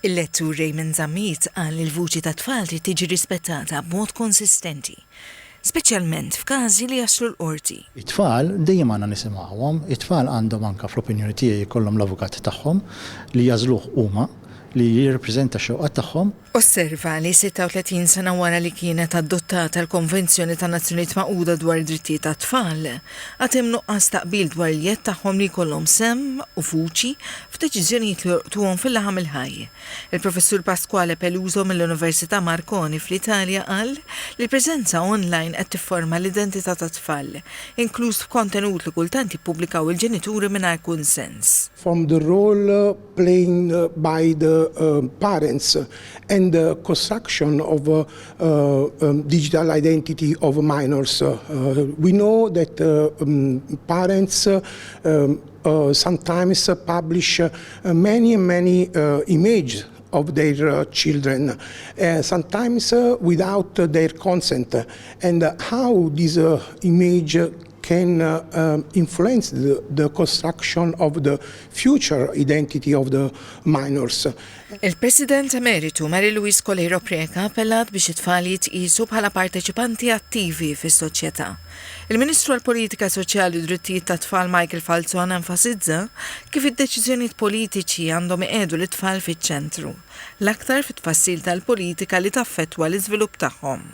Il-lettur Raymond Zammit qal li l-vuċi ta' tfal trid tiġi rispettata b'mod konsistenti, speċjalment f'każi li jaslu l-qorti. It-tfal dejjem għandna nisimgħuhom, it-tfal għandhom anke fl-opinjoni tiegħi jkollhom l-avukati tagħhom li jażluh huma li jirrepreżenta x-xewqat tagħhom. Osserva li 36 sena wara li kienet adottata l-Konvenzjoni ta' Nazzjonijiet Magħquda dwar id-drittijiet tat-tfal, għad hemm nuqqas taqbil dwar il-jett tagħhom li jkollhom sem u vuċi f'deċiżjonijiet li joqtuhom fil-laħam il-ħaj. Il-Professur Pasquale Peluso mill-Università Marconi fl-Italja qal li l-preżenza online qed tifforma l-identità tat-tfal, inkluż f'kontenut li kultant jippubblikaw il-ġenituri mingħajr kunsens. From the role played by the parents and the construction of digital identity of minors. We know that parents sometimes publish many images of their children, sometimes without their consent, and how this image can influence the construction of the future identity of the minors. Il-President Emeritu Mary-Louise Colero Preca appellat biex it-tfal jitqisu bħala parteċipanti attivi fis-soċjetà. Il-Ministru għall-Politika Soċjali u Drittijiet tat-Tfal Michael Falzon enfasizza kif id-deċiżjonijiet politiċi għandhom iqiegħdu l-tfal fiċ-ċentru, l-aktar fit-tfassil tal-politika li taffettwa l-iżvilupp tagħhom.